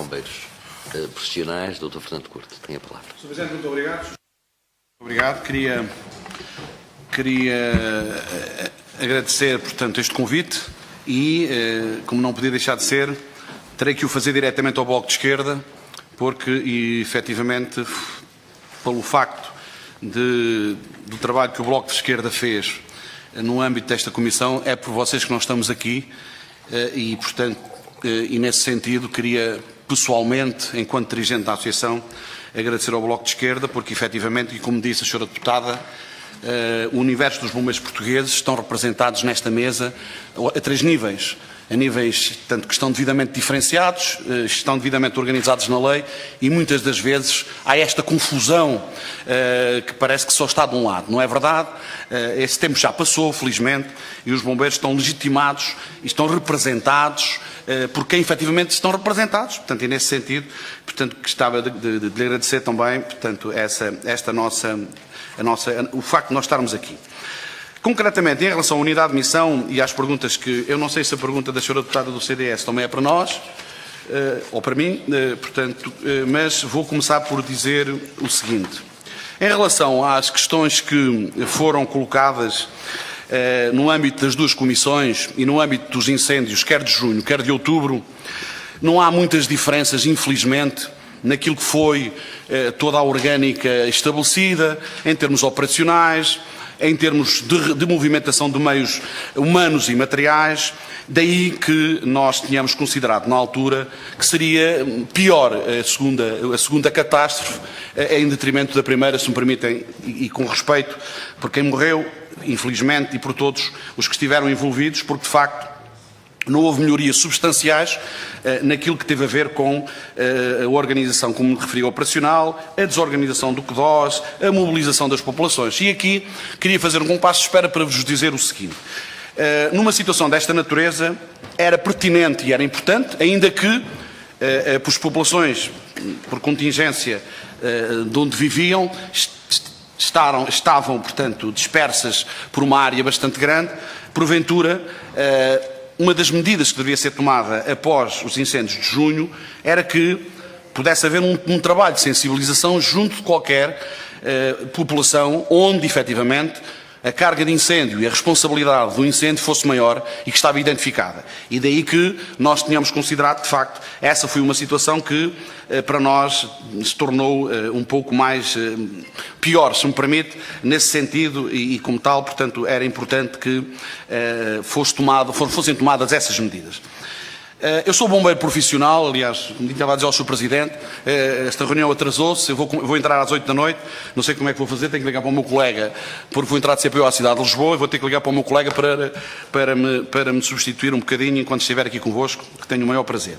Bombeiros Profissionais, Dr. Fernando Curto. Tem a palavra. Sr. Presidente, muito obrigado. Obrigado. Queria agradecer, portanto, este convite e, como não podia deixar de ser, terei que o fazer diretamente ao Bloco de Esquerda, porque, efetivamente, pelo facto do trabalho que o Bloco de Esquerda fez no âmbito desta Comissão, é por vocês que nós estamos aqui e, portanto, nesse sentido, queria pessoalmente, enquanto dirigente da Associação, agradecer ao Bloco de Esquerda, porque, efetivamente, e como disse a Sra. Deputada, o universo dos bombeiros portugueses estão representados nesta mesa a 3 níveis. A níveis, tanto que estão devidamente diferenciados, estão devidamente organizados na lei e muitas das vezes há esta confusão que parece que só está de um lado. Não é verdade? Esse tempo já passou, felizmente, e os bombeiros estão legitimados e estão representados por quem efetivamente estão representados. Portanto, e nesse sentido, portanto, gostava de lhe agradecer também, portanto, o facto de nós estarmos aqui. Concretamente, em relação à unidade de missão e às perguntas que... Eu não sei se a pergunta da Sra. Deputada do CDS também é para nós, ou para mim, portanto, mas vou começar por dizer o seguinte. Em relação às questões que foram colocadas no âmbito das 2 comissões e no âmbito dos incêndios, quer de junho, quer de outubro, não há muitas diferenças, infelizmente, naquilo que foi toda a orgânica estabelecida, em termos operacionais, em termos de movimentação de meios humanos e materiais, daí que nós tínhamos considerado na altura que seria pior a segunda catástrofe em detrimento da primeira, se me permitem, e com respeito por quem morreu, infelizmente, e por todos os que estiveram envolvidos, porque de facto não houve melhorias substanciais naquilo que teve a ver com a organização, como me referi, operacional, a desorganização do CDOS, a mobilização das populações. E aqui queria fazer um compasso de espera para vos dizer o seguinte. Numa situação desta natureza, era pertinente e era importante, ainda que as populações, por contingência de onde viviam, estavam, portanto, dispersas por uma área bastante grande, porventura... Uma das medidas que devia ser tomada após os incêndios de junho era que pudesse haver um trabalho de sensibilização junto de qualquer população onde, efetivamente, a carga de incêndio e a responsabilidade do incêndio fosse maior e que estava identificada. E daí que nós tínhamos considerado, de facto, essa foi uma situação que para nós se tornou um pouco mais pior, se me permite, nesse sentido e como tal, portanto, era importante que fossem tomadas essas medidas. Eu sou bombeiro profissional, aliás, como estava a dizer ao Sr. Presidente, esta reunião atrasou-se, eu vou entrar às 8 da noite, não sei como é que vou fazer, tenho que ligar para o meu colega, porque vou entrar de CPO à cidade de Lisboa, e vou ter que ligar para o meu colega para me substituir um bocadinho enquanto estiver aqui convosco, que tenho o maior prazer.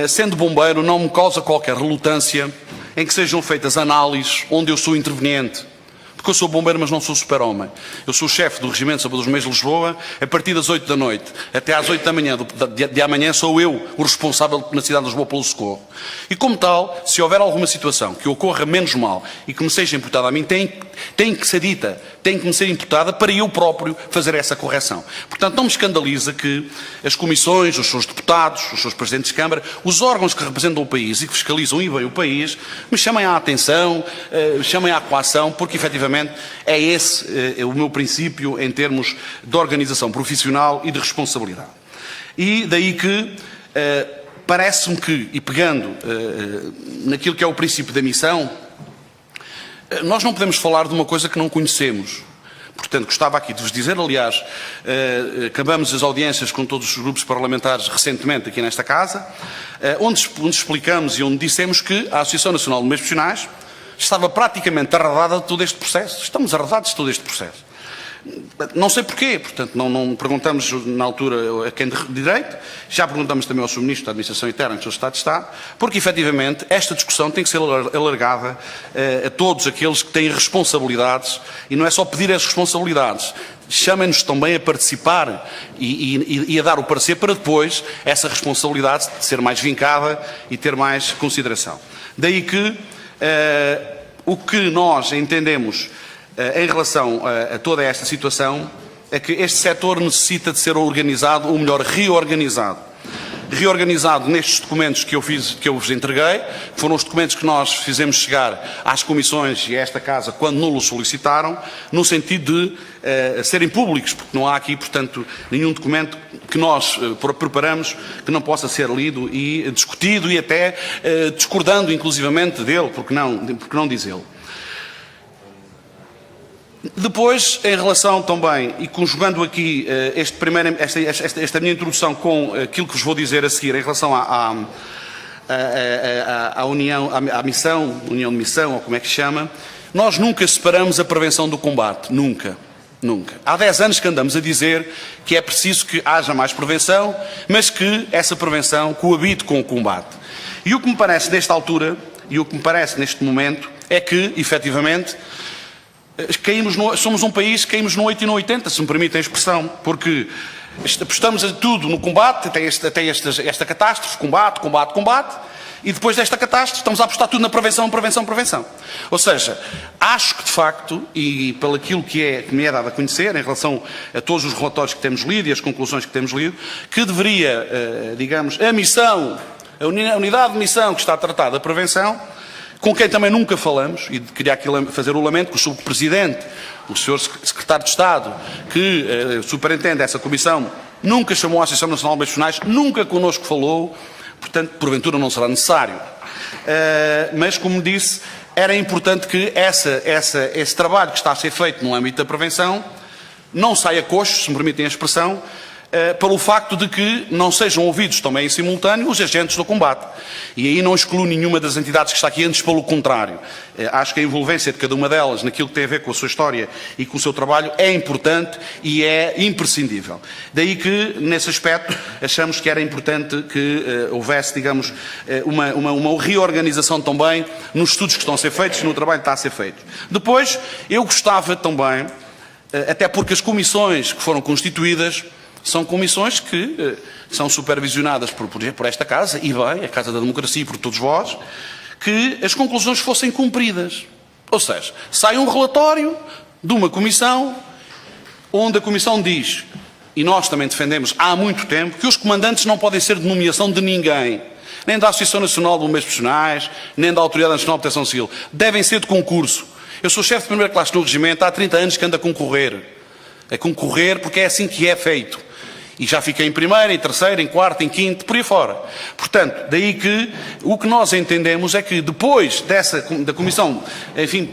Sendo bombeiro, não me causa qualquer relutância em que sejam feitas análises onde eu sou interveniente. Porque eu sou bombeiro, mas não sou super-homem. Eu sou o chefe do Regimento Salvador dos Meios de Lisboa, a partir das 8 da noite até às 8 da manhã de amanhã sou eu o responsável na cidade de Lisboa pelo socorro. E como tal, se houver alguma situação que ocorra menos mal e que me seja imputada a mim, tem que ser dita, tem que me ser imputada para eu próprio fazer essa correção. Portanto, não me escandaliza que as comissões, os seus deputados, os seus presidentes de Câmara, os órgãos que representam o país e que fiscalizam e bem o país, me chamem à atenção, chamem à coação, porque efetivamente é esse o meu princípio em termos de organização profissional e de responsabilidade. E daí que parece-me que, e pegando naquilo que é o princípio da missão, nós não podemos falar de uma coisa que não conhecemos. Portanto, gostava aqui de vos dizer, aliás, acabamos as audiências com todos os grupos parlamentares recentemente aqui nesta casa, onde explicamos e onde dissemos que a Associação Nacional de Bombeiros Profissionais estava praticamente arredada de todo este processo. Estamos arredados de todo este processo. Não sei porquê, portanto, não perguntamos na altura a quem de direito, já perguntamos também ao Sr. Ministro da Administração Interna, que o Sr. Estado de Estado, porque efetivamente esta discussão tem que ser alargada a todos aqueles que têm responsabilidades, e não é só pedir as responsabilidades, chamem-nos também a participar e a dar o parecer para depois essa responsabilidade ser mais vincada e ter mais consideração. Daí que o que nós entendemos em relação a toda esta situação é que este setor necessita de ser organizado, ou melhor, reorganizado. reorganizado nestes documentos que eu vos entreguei. Foram os documentos que nós fizemos chegar às comissões e a esta Casa quando nos solicitaram, no sentido de serem públicos, porque não há aqui, portanto, nenhum documento que nós preparamos que não possa ser lido e discutido e até discordando inclusivamente dele, porque não dizê-lo. Depois, em relação também, e conjugando aqui esta minha introdução com aquilo que vos vou dizer a seguir em relação à missão, união de missão, ou como é que se chama, nós nunca separamos a prevenção do combate, nunca. Nunca. Há 10 anos que andamos a dizer que é preciso que haja mais prevenção, mas que essa prevenção coabite com o combate. E o que me parece nesta altura, e o que me parece neste momento, é que, efetivamente, somos um país que caímos no 8 e no 80, se me permitem a expressão, porque apostamos a tudo no combate, até esta catástrofe, combate, e depois desta catástrofe estamos a apostar tudo na prevenção. Ou seja, acho que de facto, e pelo aquilo que me é dado a conhecer, em relação a todos os relatórios que temos lido e as conclusões que temos lido, que deveria, digamos, a unidade de missão que está a tratar da prevenção, com quem também nunca falamos, e queria aqui fazer o lamento que o subpresidente, o senhor secretário de Estado, que superintende essa comissão, nunca chamou a Associação Nacional de Bombeiros Profissionais, nunca connosco falou, portanto, porventura não será necessário. Mas, como disse, era importante que esse trabalho que está a ser feito no âmbito da prevenção não saia coxo, se me permitem a expressão, pelo facto de que não sejam ouvidos também em simultâneo os agentes do combate. E aí não excluo nenhuma das entidades que está aqui, antes pelo contrário. Acho que a envolvência de cada uma delas naquilo que tem a ver com a sua história e com o seu trabalho é importante e é imprescindível. Daí que, nesse aspecto, achamos que era importante que houvesse, digamos, uma reorganização também nos estudos que estão a ser feitos e no trabalho que está a ser feito. Depois, eu gostava também, até porque as comissões que foram constituídas são comissões que são supervisionadas por esta Casa, e bem, a Casa da Democracia e por todos vós, que as conclusões fossem cumpridas. Ou seja, sai um relatório de uma comissão, onde a comissão diz, e nós também defendemos há muito tempo, que os comandantes não podem ser de nomeação de ninguém, nem da Associação Nacional de Bombeiros Profissionais, nem da Autoridade Nacional de Proteção Civil. Devem ser de concurso. Eu sou chefe de primeira classe no regimento, há 30 anos que ando a concorrer. A concorrer porque é assim que é feito. E já fiquei em primeiro, em terceiro, em quarto, em quinto, por aí fora. Portanto, daí que o que nós entendemos é que depois da Comissão, enfim,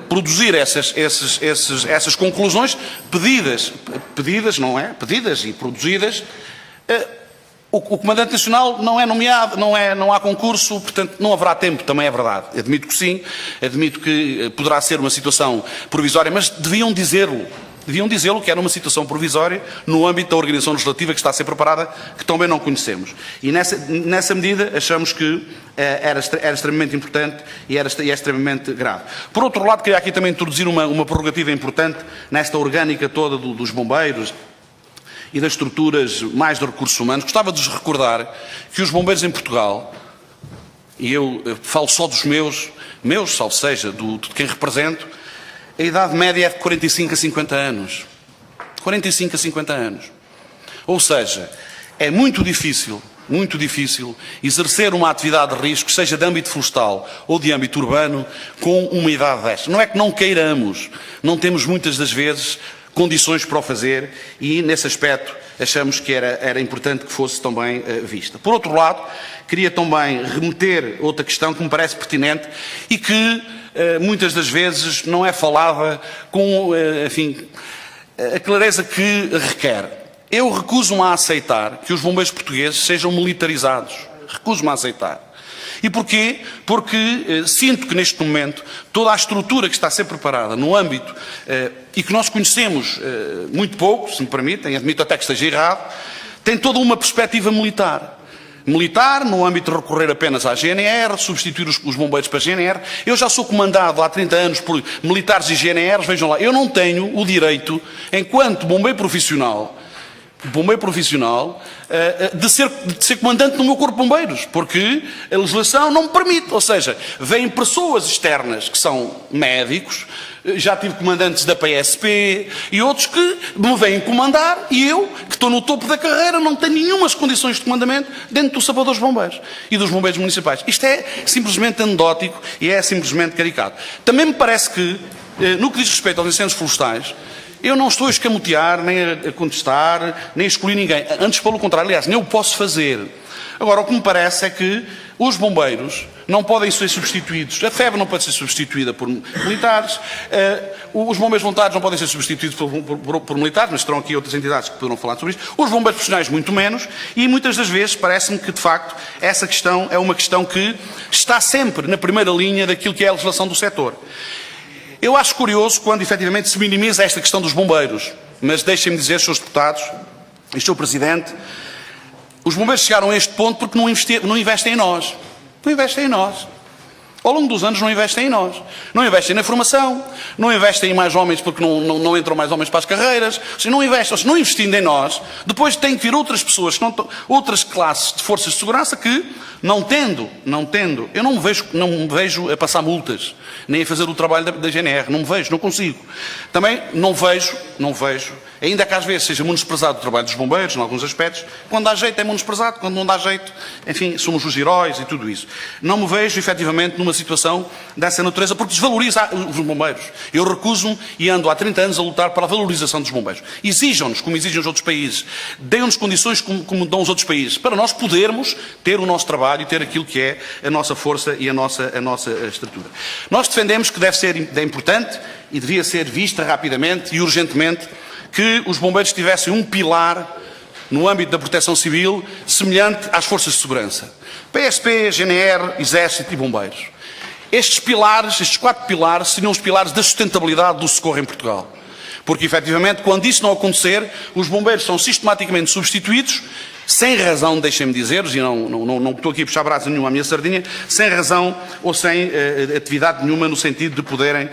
produzir essas conclusões pedidas, não é? Pedidas e produzidas, o Comandante Nacional não é nomeado, não há concurso, portanto não haverá tempo, também é verdade. Admito que sim, admito que poderá ser uma situação provisória, mas deviam dizê-lo. Deviam dizê-lo que era uma situação provisória no âmbito da organização legislativa que está a ser preparada, que também não conhecemos. E nessa medida achamos que era extremamente importante e é extremamente grave. Por outro lado, queria aqui também introduzir uma prerrogativa importante nesta orgânica toda dos bombeiros e das estruturas mais de recursos humanos. Gostava de vos recordar que os bombeiros em Portugal, e eu falo só dos meus, salvo seja, de quem represento, a idade média é de 45 a 50 anos. 45 a 50 anos. Ou seja, é muito difícil exercer uma atividade de risco, seja de âmbito florestal ou de âmbito urbano, com uma idade desta. Não é que não queiramos, não temos muitas das vezes condições para o fazer e, nesse aspecto, achamos que era importante que fosse também vista. Por outro lado, queria também remeter outra questão que me parece pertinente e que muitas das vezes não é falada com, enfim, a clareza que requer. Eu recuso-me a aceitar que os bombeiros portugueses sejam militarizados. Recuso-me a aceitar. E porquê? Porque sinto que neste momento toda a estrutura que está a ser preparada no âmbito e que nós conhecemos muito pouco, se me permitem, admito até que esteja errado, tem toda uma perspectiva militar. Militar, no âmbito de recorrer apenas à GNR, substituir os bombeiros para a GNR. Eu já sou comandado há 30 anos por militares e GNRs, vejam lá, eu não tenho o direito, enquanto bombeiro profissional, bombeiro profissional, de ser comandante no meu corpo de bombeiros, porque a legislação não me permite. Ou seja, vêm pessoas externas que são médicos, já tive comandantes da PSP e outros que me vêm comandar e eu, que estou no topo da carreira, não tenho nenhumas condições de comandamento dentro do sapão dos bombeiros e dos bombeiros municipais. Isto é simplesmente anedótico e é simplesmente caricato. Também me parece que, no que diz respeito aos incêndios florestais, eu não estou a escamotear, nem a contestar, nem a escolher ninguém. Antes, pelo contrário, aliás, nem o posso fazer. Agora, o que me parece é que os bombeiros não podem ser substituídos. A FEB não pode ser substituída por militares. Os bombeiros voluntários não podem ser substituídos por militares, mas terão aqui outras entidades que poderão falar sobre isto. Os bombeiros profissionais, muito menos. E muitas das vezes parece-me que, de facto, essa questão é uma questão que está sempre na primeira linha daquilo que é a legislação do setor. Eu acho curioso quando, efetivamente, se minimiza esta questão dos bombeiros. Mas deixem-me dizer, Srs. Deputados e Sr. Presidente, os bombeiros chegaram a este ponto porque não investem em nós. Não investem em nós. Ao longo dos anos não investem em nós. Não investem na formação, não investem em mais homens porque não entram mais homens para as carreiras. Não investem, não investindo em nós, depois têm que vir outras pessoas, outras classes de forças de segurança que, não tendo, eu não me vejo a passar multas, nem a fazer o trabalho da GNR, não me vejo, não consigo. Também não vejo, ainda que às vezes seja menosprezado o trabalho dos bombeiros, em alguns aspectos, quando dá jeito é menosprezado, quando não dá jeito, enfim, somos os heróis e tudo isso. Não me vejo, efetivamente, numa situação dessa natureza, porque desvaloriza os bombeiros. Eu recuso-me e ando há 30 anos a lutar pela valorização dos bombeiros. Exijam-nos, como exigem os outros países. Deem-nos condições como dão os outros países, para nós podermos ter o nosso trabalho e ter aquilo que é a nossa força e a nossa estrutura. Nós defendemos que é importante e devia ser vista rapidamente e urgentemente que os bombeiros tivessem um pilar no âmbito da proteção civil semelhante às forças de segurança. PSP, GNR, Exército e Bombeiros. Estes 4 pilares, seriam os pilares da sustentabilidade do socorro em Portugal. Porque, efetivamente, quando isso não acontecer, os bombeiros são sistematicamente substituídos, sem razão, deixem-me dizer-vos, e não estou aqui a puxar braço nenhum à minha sardinha, sem razão ou sem atividade nenhuma no sentido de poderem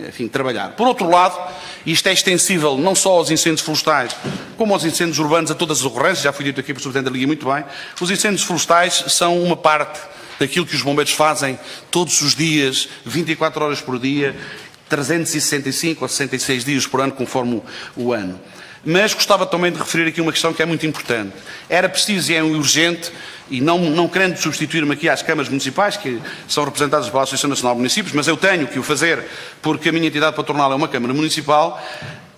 enfim, trabalhar. Por outro lado, isto é extensível não só aos incêndios florestais, como aos incêndios urbanos, a todas as ocorrências, já foi dito aqui pelo Sr. Presidente da Liga muito bem. Os incêndios florestais são uma parte daquilo que os bombeiros fazem todos os dias, 24 horas por dia, 365 ou 66 dias por ano, conforme o ano. Mas gostava também de referir aqui uma questão que é muito importante. Era preciso e é urgente, e não querendo substituir-me aqui às câmaras municipais, que são representadas pela Associação Nacional de Municípios, mas eu tenho que o fazer porque a minha entidade patronal é uma câmara municipal,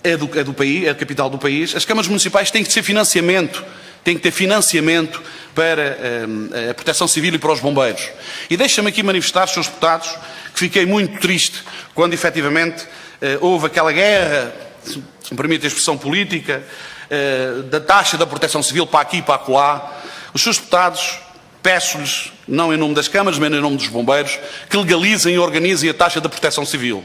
é do país, é a capital do país. As câmaras municipais têm que ter financiamento para a proteção civil e para os bombeiros. E deixa-me aqui manifestar, Srs. Deputados, que fiquei muito triste quando efetivamente houve aquela guerra, se me permite a expressão política, da taxa da proteção civil para aqui e para acolá. Os Srs. Deputados, peço-lhes, não em nome das câmaras, mas em nome dos bombeiros, que legalizem e organizem a taxa da proteção civil.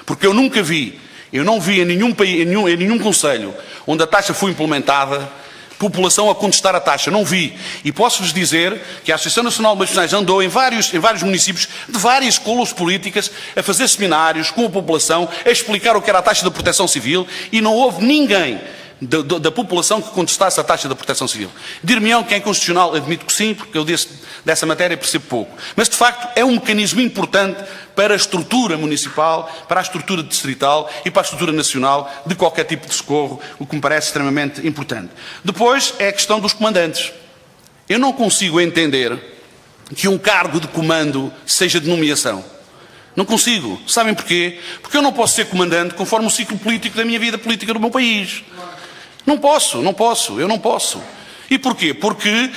Porque eu não vi em nenhum concelho onde a taxa foi implementada, população a contestar a taxa, não vi. E posso-vos dizer que a Associação Nacional de Profissionais andou em vários municípios de várias colunas políticas a fazer seminários com a população, a explicar o que era a taxa de proteção civil e não houve ninguém da população que contestasse a taxa da proteção civil. Dir-me-ão que é inconstitucional, admito que sim, porque eu dessa matéria percebo pouco. Mas, de facto, é um mecanismo importante para a estrutura municipal, para a estrutura distrital e para a estrutura nacional de qualquer tipo de socorro, o que me parece extremamente importante. Depois é a questão dos comandantes. Eu não consigo entender que um cargo de comando seja de nomeação. Não consigo. Sabem porquê? Porque eu não posso ser comandante conforme o ciclo político da minha vida política do meu país. Eu não posso. E porquê? Porque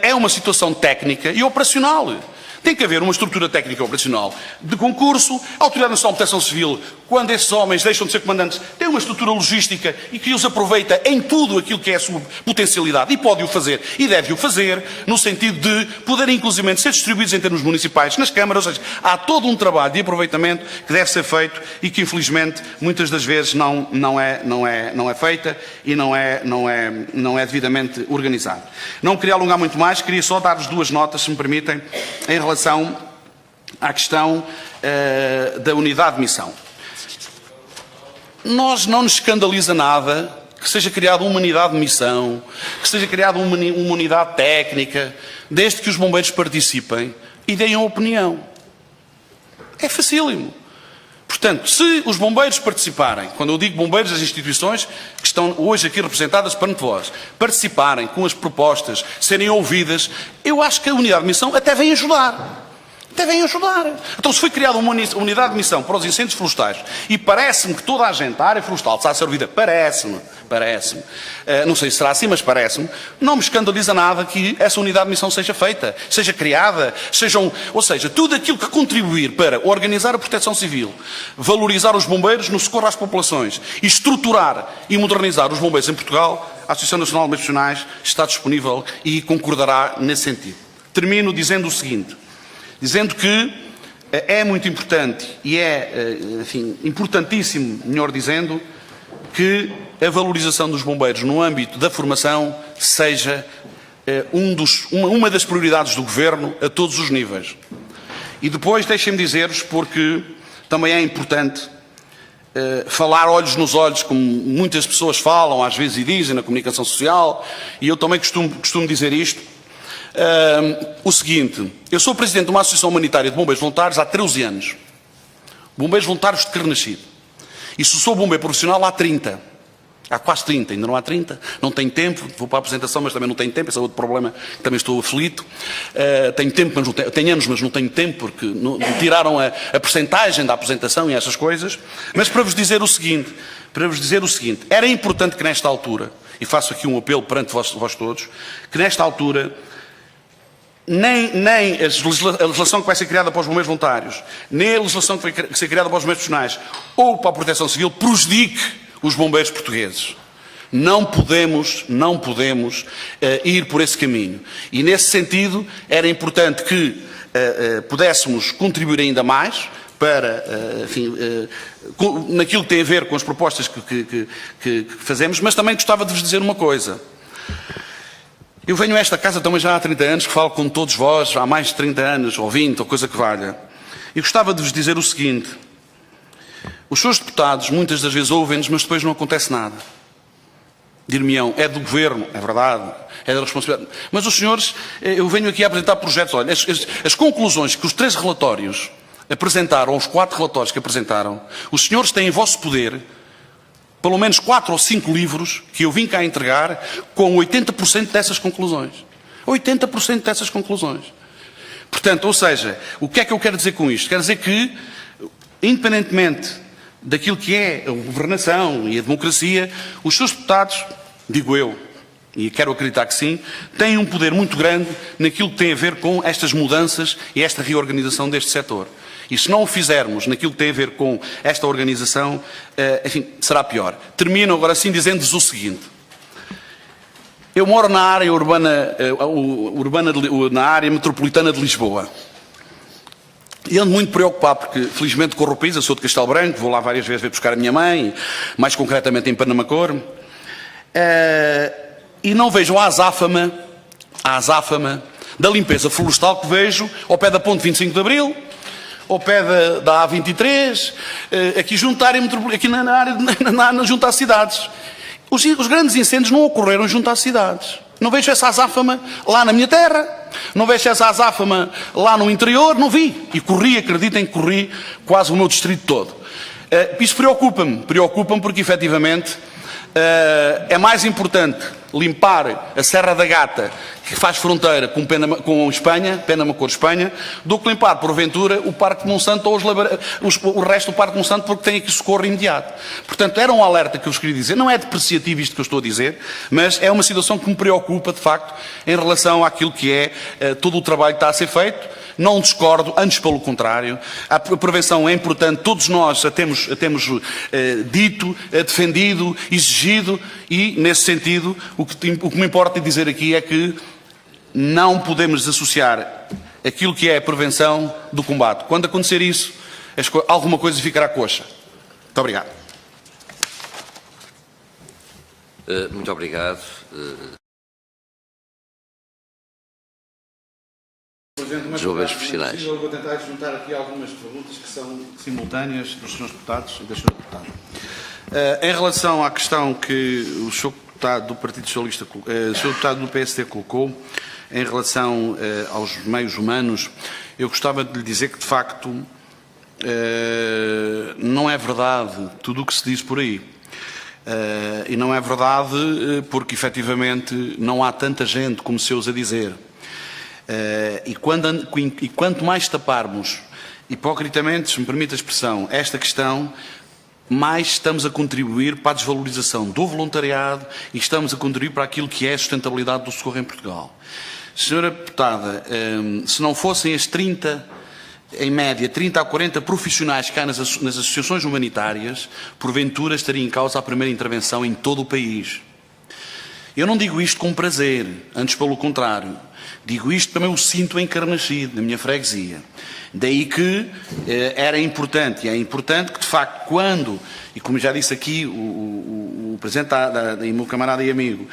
é uma situação técnica e operacional. Tem que haver uma estrutura técnica e operacional de concurso. A Autoridade Nacional de Proteção Civil, quando esses homens deixam de ser comandantes, tem uma estrutura logística e que os aproveita em tudo aquilo que é a sua potencialidade. E pode-o fazer, e deve-o fazer, no sentido de poderem, inclusivamente, ser distribuídos em termos municipais, nas câmaras. Ou seja, há todo um trabalho de aproveitamento que deve ser feito e que, infelizmente, muitas das vezes não é feita e não é devidamente organizado. Não queria alongar muito mais, queria só dar-vos 2 notas, se me permitem, em relação à questão da unidade de missão. Não nos escandaliza nada que seja criada uma unidade de missão, que seja criada uma unidade técnica, desde que os bombeiros participem e deem a opinião. É facílimo. Portanto, se os bombeiros participarem, quando eu digo bombeiros, as instituições que estão hoje aqui representadas perante vós, participarem com as propostas, serem ouvidas, eu acho que a unidade de missão até vem ajudar. Até vem ajudar. Então, se foi criada uma unidade de missão para os incêndios florestais e parece-me que toda a gente, a área florestal, está servida, parece-me, não sei se será assim, mas parece-me, não me escandaliza nada que essa unidade de missão seja feita, seja criada, ou seja, tudo aquilo que contribuir para organizar a proteção civil, valorizar os bombeiros no socorro às populações e estruturar e modernizar os bombeiros em Portugal, a Associação Nacional de Bombeiros Profissionais está disponível e concordará nesse sentido. Termino dizendo o seguinte, dizendo que é muito importante e enfim, importantíssimo, melhor dizendo, que a valorização dos bombeiros no âmbito da formação seja uma das prioridades do Governo a todos os níveis. E depois deixem-me dizer-vos, porque também é importante falar olhos nos olhos, como muitas pessoas falam, às vezes e dizem na comunicação social, e eu também costumo dizer isto, o seguinte, eu sou presidente de uma associação humanitária de bombeiros voluntários há 13 anos. Bombeiros voluntários de Carnachide. E se sou bombeiro profissional há 30. Há quase 30, ainda não há 30. Não tenho tempo, vou para a apresentação, mas também não tenho tempo. Esse é outro problema que também estou aflito. Tenho tempo, mas tenho anos, mas não tenho tempo, porque não tiraram a percentagem da apresentação e essas coisas. Mas para vos dizer o seguinte, era importante que nesta altura, e faço aqui um apelo perante vós todos, que nesta altura nem a legislação que vai ser criada para os bombeiros voluntários, nem a legislação que vai ser criada para os bombeiros profissionais ou para a proteção civil prejudique os bombeiros portugueses. Não podemos ir por esse caminho. E nesse sentido era importante que pudéssemos contribuir ainda mais para, enfim, naquilo que tem a ver com as propostas que fazemos, mas também gostava de vos dizer uma coisa. Eu venho a esta casa também já há 30 anos, que falo com todos vós, há mais de 30 anos, ou 20, ou coisa que valha. E gostava de vos dizer o seguinte, os seus deputados muitas das vezes ouvem-nos, mas depois não acontece nada. Dir-me-ão, é do Governo, é verdade, é da responsabilidade. Mas os senhores, eu venho aqui a apresentar projetos, olha, as conclusões que os 3 relatórios apresentaram, ou os 4 relatórios que apresentaram, os senhores têm em vosso poder pelo menos 4 ou 5 livros que eu vim cá entregar com 80% dessas conclusões. 80% dessas conclusões. Portanto, ou seja, o que é que eu quero dizer com isto? Quero dizer que, independentemente daquilo que é a governação e a democracia, os seus deputados, digo eu, e quero acreditar que sim, têm um poder muito grande naquilo que tem a ver com estas mudanças e esta reorganização deste setor. E se não o fizermos naquilo que tem a ver com esta organização, enfim, será pior. Termino agora sim dizendo-vos o seguinte. Eu moro na área na área metropolitana de Lisboa. E ando muito preocupado, porque felizmente corro o país, eu sou de Castelo Branco, vou lá várias vezes ver buscar a minha mãe, mais concretamente em Panamacor, e não vejo a azáfama da limpeza florestal que vejo ao pé da ponte 25 de Abril, ao pé da A23, aqui junto à área metropolitana, junto às cidades. Os grandes incêndios não ocorreram junto às cidades. Não vejo essa azáfama lá na minha terra, não vejo essa azáfama lá no interior, não vi. E corri, acreditem que corri quase o meu distrito todo. Isso preocupa-me porque efetivamente é mais importante limpar a Serra da Gata, que faz fronteira com Espanha, Panamacor, Espanha, do que limpar, porventura, o Parque de Monsanto ou o resto do Parque de Monsanto, porque tem aqui socorro imediato. Portanto, era um alerta que eu vos queria dizer. Não é depreciativo isto que eu estou a dizer, mas é uma situação que me preocupa, de facto, em relação àquilo que é todo o trabalho que está a ser feito. Não discordo, antes pelo contrário. A prevenção é importante, todos nós a temos dito, defendido, exigido e, nesse sentido, o que me importa dizer aqui é que não podemos associar aquilo que é a prevenção do combate. Quando acontecer isso, alguma coisa ficará coxa. Muito obrigado. Muito obrigado. Dos bombeiros profissionais. Eu vou tentar juntar aqui algumas perguntas que são simultâneas dos senhores deputados e da senhora deputada. Em relação à questão que o Sr. Deputado do Partido Socialista, o Sr. Deputado do PSD colocou, em relação aos meios humanos, eu gostava de lhe dizer que, de facto, não é verdade tudo o que se diz por aí. E não é verdade porque, efetivamente, não há tanta gente como se ousa dizer. E quanto mais taparmos, hipocritamente, se me permite a expressão, esta questão, mais estamos a contribuir para a desvalorização do voluntariado e estamos a contribuir para aquilo que é a sustentabilidade do socorro em Portugal. Senhora Deputada, se não fossem as 30, em média, 30 a 40 profissionais que há nas associações humanitárias, porventura estaria em causa a primeira intervenção em todo o país. Eu não digo isto com prazer, antes pelo contrário. Digo isto também o sinto encarnascido na minha freguesia. Daí que era importante, e é importante que, de facto, quando, e como já disse aqui o Presidente e meu camarada e amigo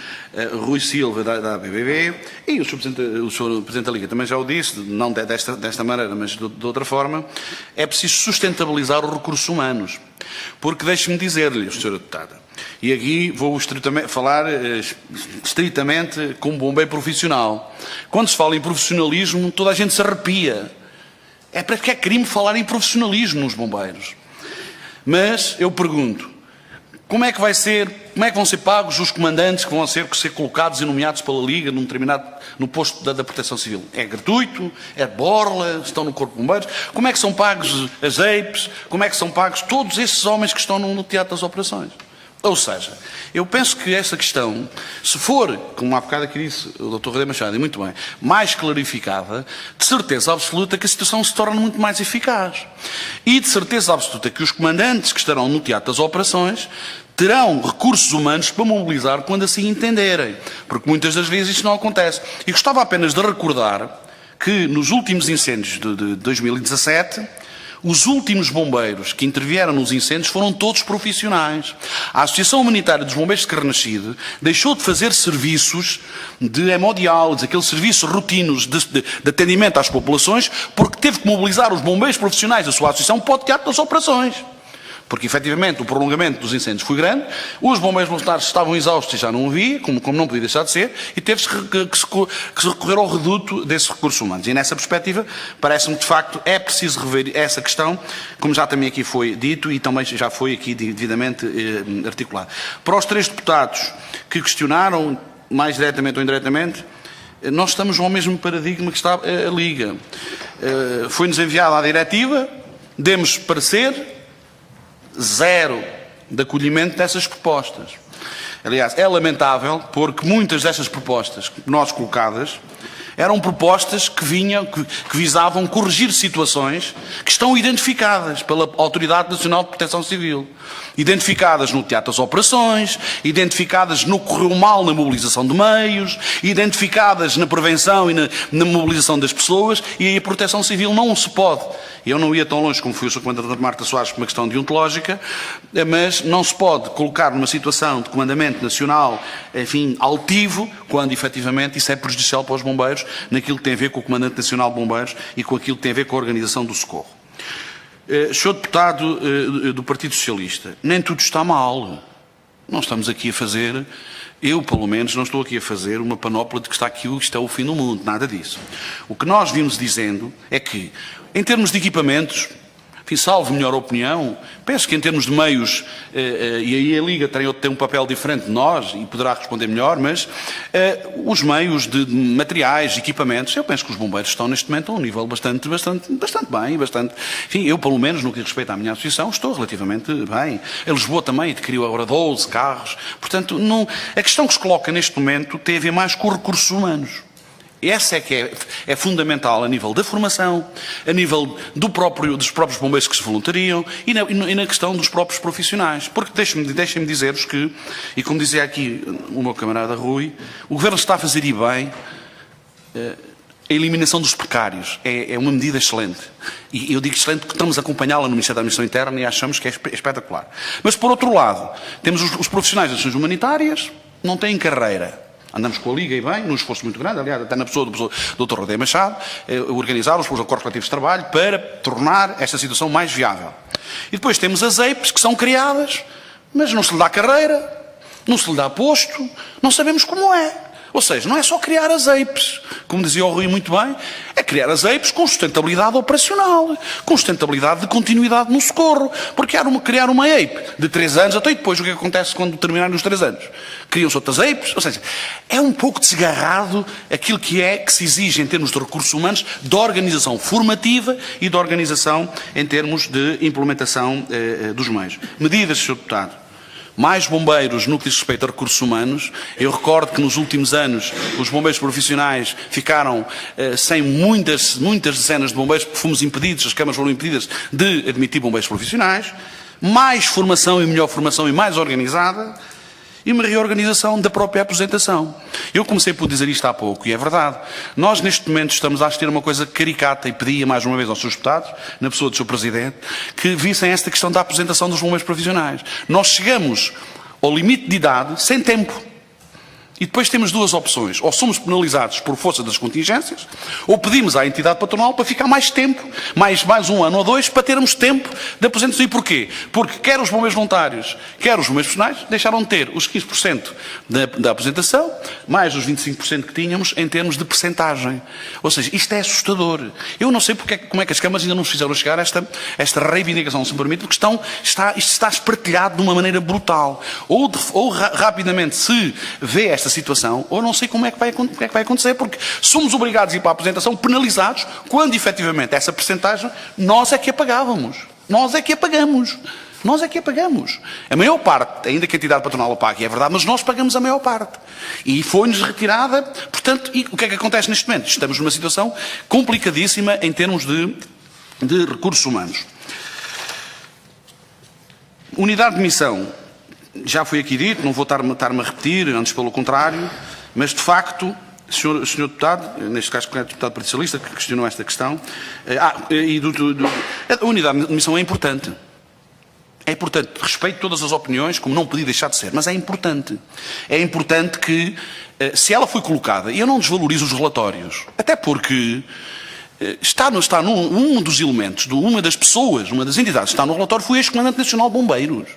Rui Silva da BBB, e o Sr. Presidente da Liga também já o disse, não desta maneira, mas de outra forma, é preciso sustentabilizar os recursos humanos. Porque deixe-me dizer-lhe, Sra. Deputada, e aqui vou falar estritamente como bombeiro profissional. Quando se fala em profissionalismo, toda a gente se arrepia. É porque é crime falar em profissionalismo nos bombeiros. Mas eu pergunto, como é que vão ser pagos os comandantes que vão ser colocados e nomeados pela Liga no posto da Proteção Civil? É gratuito? É borla? Estão no Corpo de Bombeiros? Como é que são pagos as EIPs? Como é que são pagos todos esses homens que estão no teatro das operações? Ou seja, eu penso que essa questão, se for, como há bocado aqui disse o Dr. Rodé Machado, e muito bem, mais clarificada, de certeza absoluta que a situação se torna muito mais eficaz. E de certeza absoluta que os comandantes que estarão no teatro das operações terão recursos humanos para mobilizar quando assim entenderem. Porque muitas das vezes isto não acontece. E gostava apenas de recordar que nos últimos incêndios de 2017, os últimos bombeiros que intervieram nos incêndios foram todos profissionais. A Associação Humanitária dos Bombeiros de Carnaxide deixou de fazer serviços de hemodiálise, aqueles serviços rotinos de atendimento às populações, porque teve que mobilizar os bombeiros profissionais da sua associação para o teatro das operações. Porque, efetivamente, o prolongamento dos incêndios foi grande, os bombeiros voluntários estavam exaustos e já não havia, como não podia deixar de ser, e teve-se que se recorrer ao reduto desses recursos humanos. E, nessa perspectiva, parece-me que, de facto, é preciso rever essa questão, como já também aqui foi dito e também já foi aqui devidamente articulado. Para os 3 deputados que questionaram, mais diretamente ou indiretamente, nós estamos ao mesmo paradigma que está a Liga. Foi-nos enviada a diretiva, demos parecer, 0 de acolhimento dessas propostas. Aliás, é lamentável porque muitas destas propostas nós colocadas eram propostas que visavam corrigir situações que estão identificadas pela Autoridade Nacional de Proteção Civil. Identificadas no teatro das operações, identificadas no que correu mal na mobilização de meios, identificadas na prevenção e na mobilização das pessoas, e a Proteção Civil não se pode. Eu não ia tão longe como foi o Sr. Comandante Marta Soares por uma questão deontológica, mas não se pode colocar numa situação de comandamento nacional, enfim, altivo, quando efetivamente isso é prejudicial para os bombeiros, naquilo que tem a ver com o Comandante Nacional de Bombeiros e com aquilo que tem a ver com a organização do socorro. Sr. Deputado do Partido Socialista, nem tudo está mal. Não estamos aqui a fazer, eu pelo menos não estou aqui a fazer uma panóplia de que está aqui, isto é o fim do mundo, nada disso. O que nós vimos dizendo é que, em termos de equipamentos, enfim, salvo melhor opinião, penso que em termos de meios, e aí a Liga tem um papel diferente de nós e poderá responder melhor, mas os meios de materiais, de equipamentos, eu penso que os bombeiros estão neste momento a um nível bastante bem, enfim, eu pelo menos no que diz respeito à minha associação estou relativamente bem. A Lisboa também adquiriu agora 12 carros, portanto, a questão que se coloca neste momento tem a ver mais com recursos humanos. Essa é que é fundamental a nível da formação, a nível dos próprios bombeiros que se voluntariam e na questão dos próprios profissionais. Porque deixem-me dizer-vos que, e como dizia aqui o meu camarada Rui, o Governo está a fazer e bem a eliminação dos precários. É uma medida excelente. E eu digo excelente porque estamos a acompanhá-la no Ministério da Administração Interna e achamos que é espetacular. Mas, por outro lado, temos os profissionais das ações humanitárias, não têm carreira. Andamos com a Liga e bem, num esforço muito grande, aliás, até na pessoa do Dr. Rodé Machado, organizar os acordos coletivos de trabalho para tornar esta situação mais viável. E depois temos as EIPs, que são criadas mas não se lhe dá carreira, não se lhe dá posto, não sabemos como é. Ou seja, não é só criar as EIPs, como dizia o Rui muito bem, é criar as EIPs com sustentabilidade operacional, com sustentabilidade de continuidade no socorro. Porque criar uma EIP de 3 anos, até depois o que acontece quando terminarem os 3 anos? Criam-se outras EIPs, ou seja, é um pouco desgarrado aquilo que se exige em termos de recursos humanos, de organização formativa e de organização em termos de implementação dos meios. Medidas, Sr. Deputado. Mais bombeiros no que diz respeito a recursos humanos. Eu recordo que nos últimos anos os bombeiros profissionais ficaram sem muitas dezenas de bombeiros, porque fomos impedidos, as câmaras foram impedidas de admitir bombeiros profissionais. Mais formação e melhor formação e mais organizada. E uma reorganização da própria aposentação. Eu comecei por dizer isto há pouco, e é verdade. Nós, neste momento, estamos a assistir a uma coisa caricata, e pedia mais uma vez aos seus deputados, na pessoa do Sr. Presidente, que vissem esta questão da aposentação dos bombeiros profissionais. Nós chegamos ao limite de idade sem tempo. E depois temos duas opções. Ou somos penalizados por força das contingências, ou pedimos à entidade patronal para ficar mais tempo, mais 1 ano ou 2, para termos tempo de aposentação. E porquê? Porque quer os bombeiros voluntários, quer os bombeiros profissionais, deixaram de ter os 15% da aposentação, mais os 25% que tínhamos em termos de percentagem. Ou seja, isto é assustador. Eu não sei como é que as câmaras ainda não nos fizeram chegar a esta reivindicação, se me permite, porque isto está espartilhado de uma maneira brutal. Ou rapidamente se vê esta situação, ou não sei como é que vai acontecer, porque somos obrigados a ir para a aposentação penalizados, quando efetivamente essa percentagem nós é que a pagávamos. Nós é que a pagamos. Nós é que a pagamos. A maior parte, ainda que a entidade patronal a pague, é verdade, mas nós pagamos a maior parte. E foi-nos retirada, portanto, e o que é que acontece neste momento? Estamos numa situação complicadíssima em termos de recursos humanos. Unidade de missão. Já foi aqui dito, não vou estar-me a repetir, antes pelo contrário, mas de facto, senhor deputado, neste caso o deputado Partido Socialista, que questionou esta questão, a unidade de missão é importante. É importante, respeito todas as opiniões, como não podia deixar de ser, mas é importante. É importante que, se ela foi colocada, e eu não desvalorizo os relatórios, até porque está um dos elementos, uma das pessoas, uma das entidades que está no relatório foi ex-comandante nacional de bombeiros.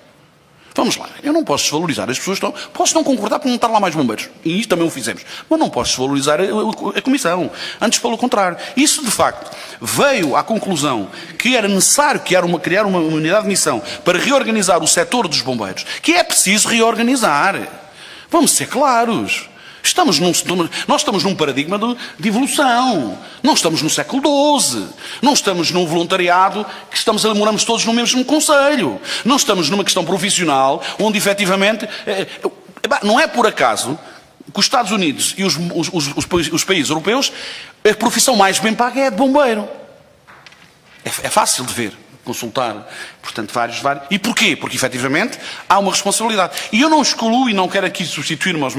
Vamos lá, eu não posso desvalorizar as pessoas, posso não concordar por não estar lá mais bombeiros, e isto também o fizemos, mas não posso desvalorizar a Comissão, antes pelo contrário. Isso, de facto, veio à conclusão que era necessário criar uma unidade de missão para reorganizar o setor dos bombeiros, que é preciso reorganizar. Vamos ser claros. Nós estamos num paradigma de evolução. Não estamos no século XII. Não estamos num voluntariado que moramos todos no mesmo conselho. Não estamos numa questão profissional onde, efetivamente, não é por acaso que os Estados Unidos e os países europeus, a profissão mais bem paga é a de bombeiro. É fácil de ver. Consultar, portanto, vários. E porquê? Porque, efetivamente, há uma responsabilidade. E eu não excluo e não quero aqui substituir-me aos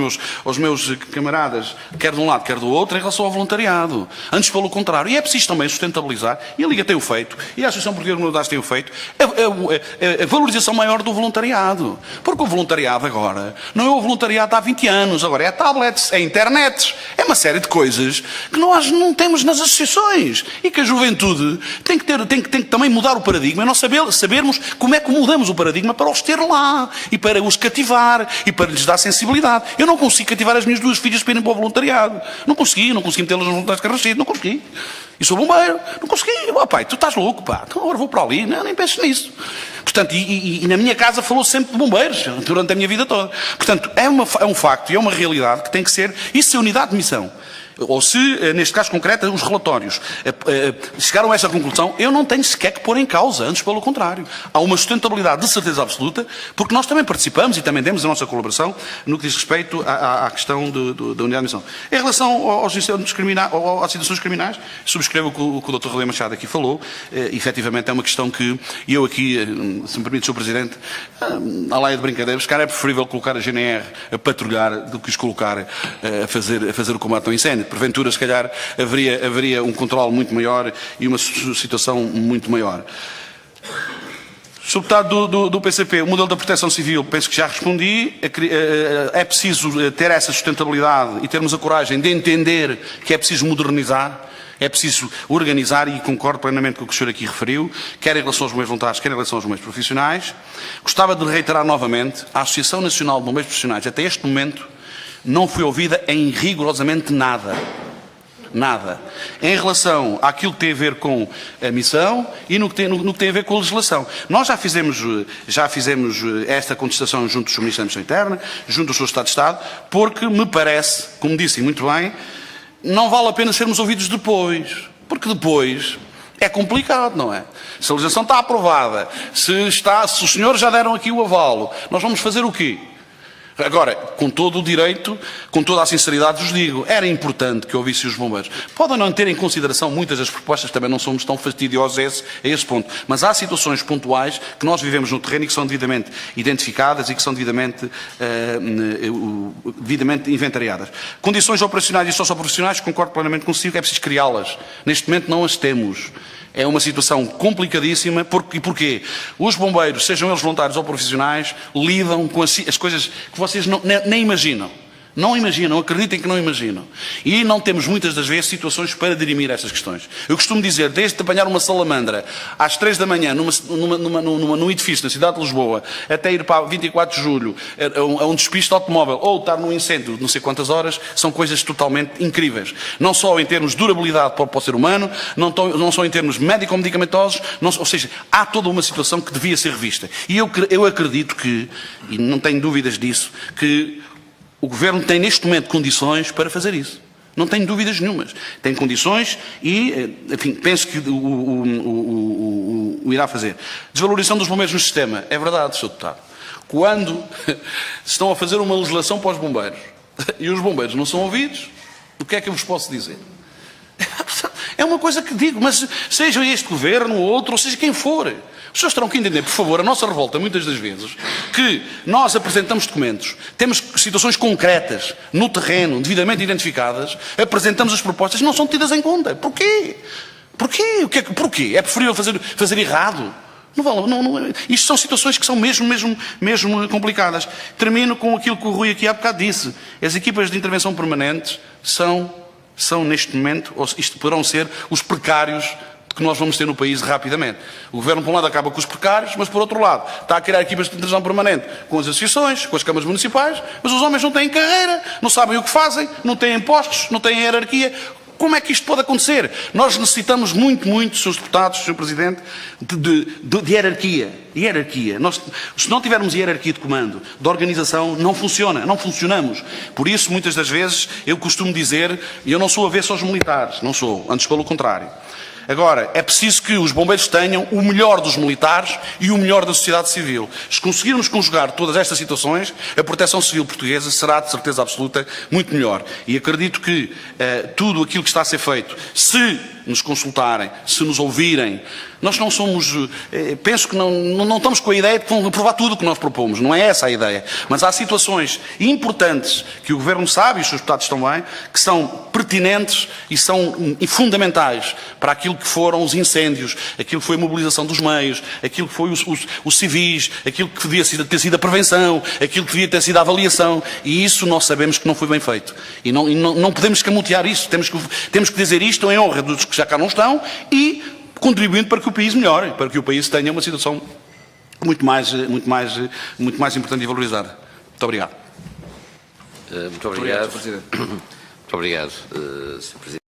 meus camaradas, quer de um lado, quer do outro, em relação ao voluntariado. Antes, pelo contrário. E é preciso também sustentabilizar, e a Liga tem o feito, e a Associação Portuguesa de Comunidades tem o feito, a valorização maior do voluntariado. Porque o voluntariado agora não é o voluntariado há 20 anos, agora é tablets, é internet, é uma série de coisas que nós não temos nas associações. E que a juventude tem que também mudar o paradigma, e nós sabermos como é que mudamos o paradigma para os ter lá, e para os cativar, e para lhes dar sensibilidade. Eu não consigo cativar as minhas 2 filhas para irem para o voluntariado. Não consegui metê-las nos voluntários de Carrasquedo, não consegui. E sou bombeiro, não consegui. Pai, tu estás louco, pá, então agora vou para ali, não, nem penses nisso. Portanto, e na minha casa falou sempre de bombeiros, durante a minha vida toda. Portanto, é um facto e é uma realidade que tem que ser, isso é unidade de missão. Ou se, neste caso concreto, os relatórios chegaram a esta conclusão, eu não tenho sequer que pôr em causa, antes pelo contrário. Há uma sustentabilidade de certeza absoluta, porque nós também participamos e também demos a nossa colaboração no que diz respeito à questão da unidade de missão. Em relação às situações criminais, subscrevo o que o Dr. Relé Machado aqui falou, efetivamente é uma questão que eu aqui, se me permite, Sr. Presidente, à laia de brincadeira, se calhar é preferível colocar a GNR a patrulhar do que os colocar a fazer o combate ao incêndio. Porventura, se calhar, haveria um controle muito maior e uma situação muito maior. Sr. Deputado do PCP, o modelo da proteção civil, penso que já respondi. É preciso ter essa sustentabilidade e termos a coragem de entender que é preciso modernizar. É preciso organizar, e concordo plenamente com o que o senhor aqui referiu, quer em relação aos bombeiros voluntários, quer em relação aos bombeiros profissionais. Gostava de reiterar novamente, a Associação Nacional de Bombeiros Profissionais, até este momento, não foi ouvida em rigorosamente nada. Nada. Em relação àquilo que tem a ver com a missão e no que tem a ver com a legislação. Nós já fizemos esta contestação junto do Sr. Ministro da Administração Interna, junto do Sr. Estado de Estado, porque me parece, como disse muito bem, não vale a pena sermos ouvidos depois. Porque depois é complicado, não é? Se a legislação está aprovada, se os senhores já deram aqui o avalo, nós vamos fazer o quê? Agora, com todo o direito, com toda a sinceridade vos digo, era importante que ouvissem os bombeiros. Podem não ter em consideração muitas das propostas, também não somos tão fastidiosos a esse ponto, mas há situações pontuais que nós vivemos no terreno e que são devidamente identificadas e que são devidamente inventariadas. Condições operacionais e socioprofissionais, concordo plenamente consigo, é preciso criá-las. Neste momento não as temos. É uma situação complicadíssima. E porquê? Os bombeiros, sejam eles voluntários ou profissionais, lidam com as coisas que vocês nem imaginam. Não imaginam, acreditem que não imaginam. E não temos muitas das vezes situações para dirimir estas questões. Eu costumo dizer, desde apanhar uma salamandra às 3 da manhã num edifício na cidade de Lisboa, até ir para 24 de julho a um despiste de automóvel ou estar num incêndio de não sei quantas horas, são coisas totalmente incríveis. Não só em termos de durabilidade para o ser humano, não só em termos médico-medicamentosos, ou seja, há toda uma situação que devia ser revista. E eu acredito que, e não tenho dúvidas disso, que o Governo tem neste momento condições para fazer isso. Não tenho dúvidas nenhumas. Tem condições e, enfim, penso que o irá fazer. Desvalorização dos bombeiros no sistema. É verdade, Sr. Deputado. Quando estão a fazer uma legislação para os bombeiros e os bombeiros não são ouvidos, o que é que eu vos posso dizer? É uma coisa que digo, mas seja este Governo ou outro, ou seja quem for. Os senhores terão que entender, por favor, a nossa revolta, muitas das vezes, que nós apresentamos documentos, temos situações concretas, no terreno, devidamente identificadas, apresentamos as propostas e não são tidas em conta. Porquê? Porquê? Porquê? É preferível fazer errado? Isto são situações que são mesmo complicadas. Termino com aquilo que o Rui aqui há bocado disse. As equipas de intervenção permanentes são neste momento, ou isto poderão ser os precários que nós vamos ter no país rapidamente. O Governo, por um lado, acaba com os precários, mas, por outro lado, está a criar equipas de intervenção permanente com as associações, com as câmaras municipais, mas os homens não têm carreira, não sabem o que fazem, não têm postos, não têm hierarquia. Como é que isto pode acontecer? Nós necessitamos muito, Srs. Deputados, Sr. Presidente, de hierarquia. Hierarquia. Se não tivermos hierarquia de comando, de organização, não funciona, não funcionamos. Por isso, muitas das vezes, eu costumo dizer, e eu não sou avesso aos militares, não sou, antes pelo contrário. Agora, é preciso que os bombeiros tenham o melhor dos militares e o melhor da sociedade civil. Se conseguirmos conjugar todas estas situações, a proteção civil portuguesa será, de certeza absoluta, muito melhor. E acredito que tudo aquilo que está a ser feito, se nos consultarem, se nos ouvirem, nós não somos... penso que não estamos com a ideia de aprovar tudo o que nós propomos. Não é essa a ideia. Mas há situações importantes que o Governo sabe, e os seus deputados também, que são pertinentes e são fundamentais para aquilo que foram os incêndios, aquilo que foi a mobilização dos meios, aquilo que foi os civis, aquilo que devia ter sido a prevenção, aquilo que devia ter sido a avaliação. E isso nós sabemos que não foi bem feito. E não podemos escamotear isso. Temos que dizer isto em honra dos que já cá não estão e contribuindo para que o país melhore, para que o país tenha uma situação muito mais importante e valorizada. Muito obrigado. Muito obrigado. Presidente. Muito obrigado, Sr. Presidente.